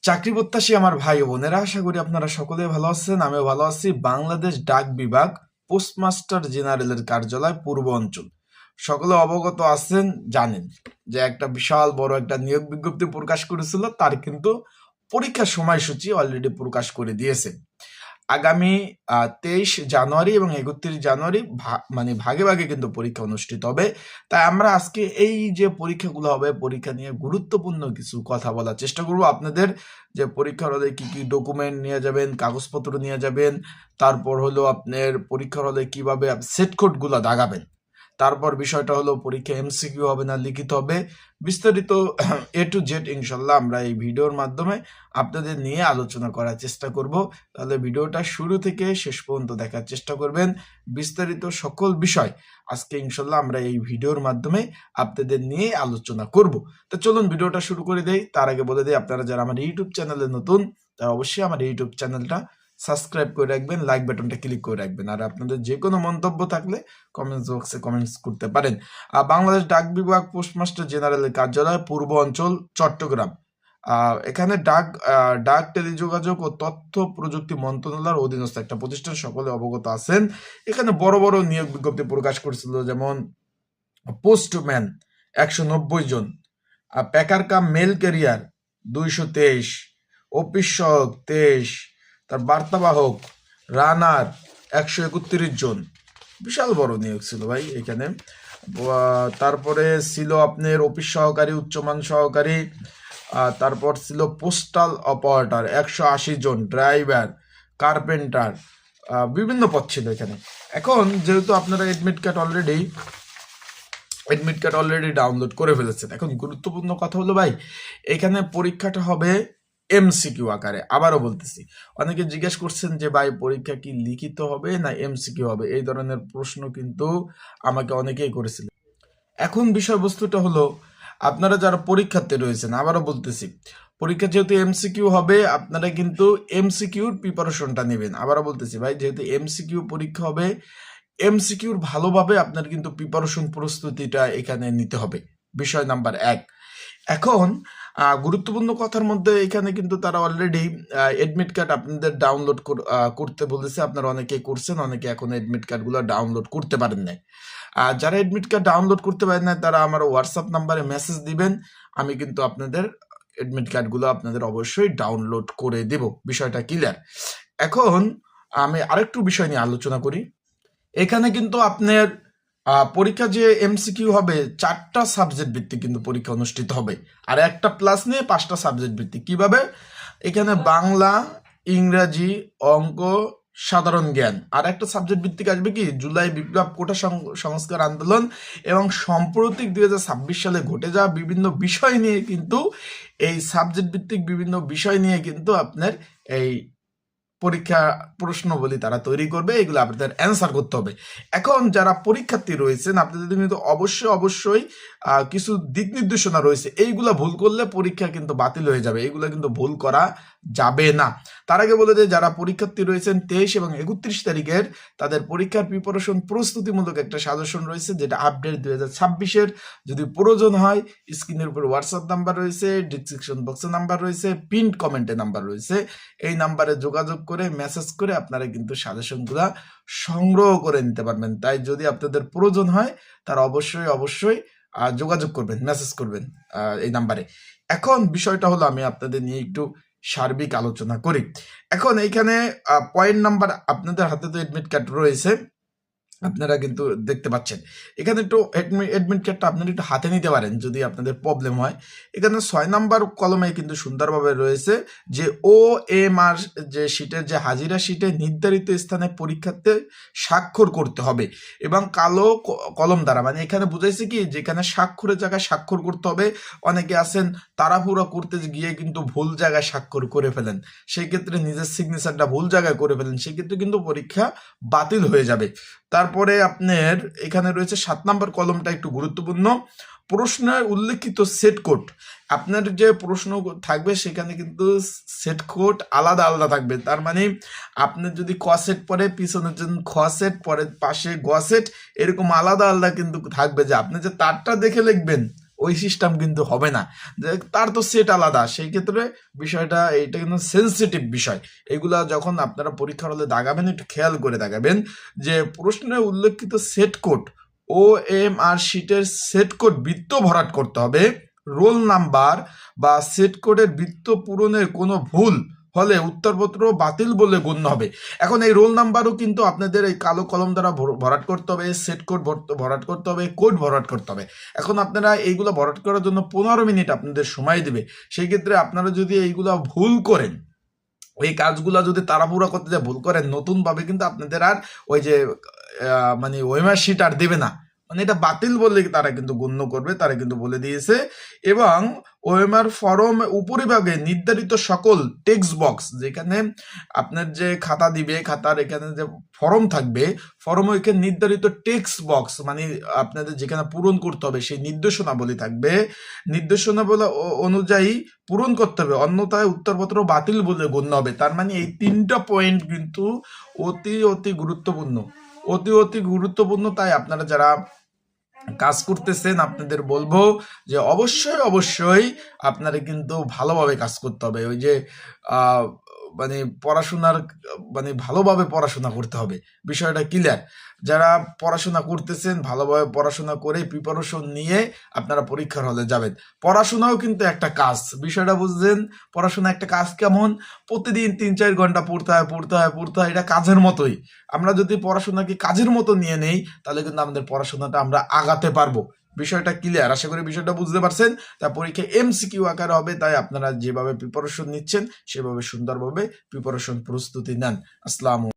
চাকরি প্রত্যাশী আমার ভাই ও বোনেরা, আশা করি আপনারা সকলে ভালো আছেন। আমিও ভালো আছি। বাংলাদেশ ডাক বিভাগ পোস্টমাস্টার জেনারেলের কার্যালয় পূর্ব অঞ্চল, সকলে অবগত আছেন, জানেন যে একটা বিশাল বড় একটা নিয়োগ বিজ্ঞপ্তি প্রকাশ করেছিল। তার কিন্তু পরীক্ষার সময়সূচি অলরেডি প্রকাশ করে দিয়েছে। আগামী 23 জানুয়ারি এবং 31 জানুয়ারি মানে ভাগে ভাগে কিন্তু পরীক্ষা অনুষ্ঠিত হবে। তাই আমরা আজকে এই যে পরীক্ষাগুলো হবে, পরীক্ষা নিয়ে গুরুত্বপূর্ণ কিছু কথা বলার চেষ্টা করব। আপনাদের যে পরীক্ষার হলে কি কি ডকুমেন্ট নিয়ে যাবেন, কাগজপত্র নিয়ে যাবেন, তারপর হলো আপনার পরীক্ষার হলে কিভাবে সেট কোডগুলো দাগাবেন, তারপর বিষয়টা হলো পরীক্ষা এমসিকিউ হবে না লিখিত হবে, বিস্তারিত এ টু জেড ইনশাল্লাহ আমরা এই ভিডিওর মাধ্যমে আপনাদের নিয়ে আলোচনা করার চেষ্টা করব। তাহলে ভিডিওটা শুরু থেকে শেষ পর্যন্ত দেখার চেষ্টা করবেন। বিস্তারিত সকল বিষয় আজকে ইনশাল্লাহ আমরা এই ভিডিওর মাধ্যমে আপনাদের নিয়ে আলোচনা করব। তো চলুন ভিডিওটা শুরু করে দেই। তার আগে বলে দিই, আপনারা যারা আমার ইউটিউব চ্যানেলে নতুন, তারা অবশ্যই আমার ইউটিউব চ্যানেলটা সাবস্ক্রাইব করে রাখবেন, লাইক বাটনটা ক্লিক করে রাখবেন। আর আপনাদের যে কোনো মন্তব্য থাকলে কমেন্টস বক্সে কমেন্টস করতে পারেন। বাংলাদেশ ডাক বিভাগ পোস্টমাস্টার জেনারেলের কার্যালয় পূর্ব অঞ্চল, চট্টগ্রাম। এখানে ডাক টেলিযোগাযোগ ও তথ্য প্রযুক্তি মন্ত্রণালয়ের অধীনস্থ একটা প্রতিষ্ঠান, সকলে অবগত আছেন। এখানে বড় বড় নিয়োগ বিজ্ঞপ্তি প্রকাশ করেছিল, যেমন পোস্টম্যান 190 জন, প্যাকার কাম মেল ক্যারিয়ার 223, অফিস সহক 23, তার বার্তাবাহক রানার 131 জন। বিশাল বড় নিয়োগ ছিল ভাই এখানে। তারপরে ছিল আপনার অফিস সহকারী, উচ্চমান সহকারী, তারপর ছিল পোস্টাল অপারেটর 180 জন, ড্রাইভার, কার্পেন্টার, বিভিন্ন পদ ছিল এখানে। এখন যেহেতু আপনারা এডমিট কার্ড অলরেডি ডাউনলোড করে ফেলেছেন, এখন গুরুত্বপূর্ণ কথা হলো ভাই, এখানে পরীক্ষাটা হবে এমসিকিউ আকারে। আবারও বলতেছি, অনেকে জিজ্ঞেস করছেন যে ভাই পরীক্ষা কি লিখিত হবে না এমসিকিউ হবে, এই ধরনের প্রশ্ন কিন্তু আমাকে অনেকেই করেছিলেন। এখন বিষয়বস্তুটা হলো, আপনারা যারা পরীক্ষার্থী রয়েছেন, আবারও বলতেছি, পরীক্ষা যেহেতু এমসিকিউ হবে, আপনারা কিন্তু এমসিকিউর প্রিপারেশনটা নেবেন। আবারও বলতেছি ভাই, যেহেতু এমসিকিউ পরীক্ষা হবে, এমসিকিউর ভালোভাবে আপনার কিন্তু প্রিপারেশন প্রস্তুতিটা এখানে নিতে হবে, বিষয় নাম্বার 1। এখন গুরুত্বপূর্ণ কথার মধ্যে এখানে কিন্তু তারা অলরেডি এডমিট কার্ড আপনাদের ডাউনলোড করতে বলেছে। আপনারা অনেকেই করছেন, অনেকে এখন এডমিট কার্ডগুলো ডাউনলোড করতে পারেন নাই। যারা এডমিট কার্ড ডাউনলোড করতে পারেন না, তারা আমার হোয়াটসঅ্যাপ নাম্বারে মেসেজ দিবেন, আমি কিন্তু আপনাদের এডমিট কার্ডগুলো আপনাদের অবশ্যই ডাউনলোড করে দেব। বিষয়টা ক্লিয়ার। এখন আমি আরেকটু বিষয় নিয়ে আলোচনা করি। এখানে কিন্তু আপনার পরীক্ষা যে এমসিকিউ হবে, 4টা সাবজেক্ট ভিত্তিক কিন্তু পরীক্ষা অনুষ্ঠিত হবে, আর একটা প্লাস নিয়ে 5টা সাবজেক্ট ভিত্তিক। কিভাবে? এখানে বাংলা, ইংরাজি, অঙ্ক, সাধারণ জ্ঞান, আর একটা সাবজেক্ট ভিত্তিক আসবে কি জুলাই বিপ্লব, কোটা সংস্কার আন্দোলন এবং সাম্প্রতিক 2026 সালে ঘটে যাওয়া বিভিন্ন বিষয় নিয়ে কিন্তু এই সাবজেক্ট ভিত্তিক বিভিন্ন বিষয় নিয়ে কিন্তু আপনার এই পরীক্ষা প্রশ্নবলী তারা তৈরি করবে, এগুলো আপনাদের অ্যান্সার করতে হবে। এখন যারা পরীক্ষার্থী রয়েছেন, আপনাদের কিন্তু অবশ্যই কিছু দিক নির্দেশনা রয়েছে, এইগুলা ভুল করলে পরীক্ষা কিন্তু বাতিল হয়ে যাবে, এইগুলো কিন্তু ভুল করা যাবে না। তার আগে বলে যে যারা পরীক্ষার্থী রয়েছেন 23 এবং 31 তারিখের, তাদের পরীক্ষার প্রিপারেশন প্রস্তুতিমূলক একটা সাজেশন রয়েছে, যেটা আপডেট 2026-এর। যদি প্রয়োজন হয়, স্ক্রিনের উপর হোয়াটসঅ্যাপ নাম্বার রয়েছে, ডিসক্রিপশন বক্সে নাম্বার রয়েছে, পিন্ড কমেন্টে নাম্বার রয়েছে, এই নাম্বারে যোগাযোগ করে মেসেজ করে আপনারা কিন্তু সাজেশনগুলা সংগ্রহ করে নিতে পারবেন। তাই যদি আপনাদের প্রয়োজন হয়, তারা অবশ্যই যোগাযোগ করবেন, মেসেজ করবেন এই নাম্বারে। এখন বিষয়টা হলো, আমি আপনাদের নিয়ে একটু সার্বিক আলোচনা করি। এখন এইখানে পয়েন্ট নাম্বার, আপনাদের হাতে তো এডমিট কার্ড রয়েছে, আপনারা কিন্তু দেখতে পাচ্ছেন। এখানে একটু এডমিট কার্ডটা আপনারা একটু হাতে নিতে পারেন যদি আপনাদের প্রবলেম হয়। এখানে 6 নাম্বার কলমে কিন্তু সুন্দরভাবে রয়েছে যে OMR যে শিটের যে হাজিরা শিটে নির্ধারিত স্থানে পরীক্ষার্থী স্বাক্ষর করতে হবে এবং কালো কলম দ্বারা, মানে এখানে বুঝাইছে কি যেখানে স্বাক্ষরের জায়গায় স্বাক্ষর করতে হবে। অনেকে আছেন তাড়াহুড়ো করতে গিয়ে কিন্তু ভুল জায়গায় স্বাক্ষর করে ফেলেন, সেই ক্ষেত্রে নিজের সিগনেচারটা ভুল জায়গায় করে ফেলেন, সেই ক্ষেত্রে কিন্তু পরীক্ষা বাতিল হয়ে যাবে। তারপরে আপনার এখানে রয়েছে 7 নাম্বার কলমটা একটু গুরুত্বপূর্ণ। প্রশ্নের উল্লেখিত সেট কোড, আপনার যে প্রশ্ন থাকবে সেখানে কিন্তু সেট কোড আলাদা থাকবে। তার মানে আপনার যদি ক সেট পরে পিছনের জন্য খ সেট, পরে পাশে গ সেট, এরকম আলাদা কিন্তু থাকবে। যে আপনি যে তারটা দেখে লিখবেন ওই সিস্টেম কিন্তু হবে না, যে তার তো সেট আলাদা। সেই ক্ষেত্রে বিষয়টা এইটা কিন্তু সেন্সিটিভ বিষয়। এগুলা যখন আপনারা পরীক্ষার হলে দাগাবেন একটু খেয়াল করে দাগাবেন যে প্রশ্নে উল্লেখিত সেট কোড ও এম আর শিটের সেট কোড বৃত্ত ভরাট করতে হবে। রোল নাম্বার বা সেট কোডের বৃত্ত পূরণের কোনো ভুল হলে উত্তরপত্র বাতিল বলে গণ্য হবে। এখন এই রোল নাম্বারও কিন্তু আপনাদের এই কালো কলম দ্বারা ভরাট করতে হবে, সেট কোড ভরাট করতে হবে, কোড ভরাট করতে হবে। এখন আপনারা এইগুলো ভরাট করার জন্য 15 মিনিট আপনাদের সময় দিবে। সেই ক্ষেত্রে আপনারা যদি এইগুলো ভুল করেন, এই কাজগুলা যদি তাড়াহুড়া করতে যা ভুল করেন, নতুন ভাবে কিন্তু আপনাদের আর ওই যে মানে ওয়েমার শিট আর দেবে না, মানে এটা বাতিল বললে তারা কিন্তু গণ্য করবে, তারা কিন্তু বলে দিয়েছে। এবং ওএমআর ফর্ম উপরিভাগে নির্ধারিত সকল টেক্সট বক্স, যেখানে আপনার যে খাতা দিবে, খাতার এখানে যে ফর্ম থাকবে, ফর্ম এখানে নির্ধারিত টেক্সট বক্স মানে আপনাদের যেখানে পূরণ করতে হবে সেই নির্দেশনাবলী থাকবে, নির্দেশনাবলী অনুযায়ী পূরণ করতে হবে, অন্যথায় উত্তরপত্র বাতিল বলে গণ্য হবে। তার মানে এই 3টা পয়েন্ট কিন্তু অতি গুরুত্বপূর্ণ, অতি গুরুত্বপূর্ণ। তাই আপনারা যারা কাজ করতেছেন আপনাদের বলবো যে অবশ্যই আপনারা কিন্তু ভালোভাবে কাজ করতে হবে। ওই যে মানে পড়াশোনার মানে ভালোভাবে পড়াশোনা করতে হবে, বিষয়টা ক্লিয়ার। যারা পড়াশোনা করতেছেন ভালোভাবে পড়াশোনা করে প্রিপারেশন নিয়ে আপনারা পরীক্ষার হলে যাবেন। পড়াশোনাও কিন্তু একটা কাজ, বিষয়টা বুঝছেন? পড়াশোনা একটা কাজ কেমন, প্রতিদিন 3-4 ঘন্টা পড়তে হয়, এটা কাজের মতোই। আমরা যদি পড়াশোনাকে কাজের মতো নিয়ে নেই তাহলে কিন্তু আমাদের পড়াশোনাটা আমরা আগাতে পারবো। বিষয়টা ক্লিয়ার, আশা করি বিষয়টা বুঝতে পারছেন। তা পরীক্ষা এমসিকিউ আকারে হবে, তাই আপনারা যেভাবে প্রিপারেশন নিচ্ছেন সেভাবে সুন্দরভাবে প্রিপারেশন প্রস্তুতি নেন। আসসালামু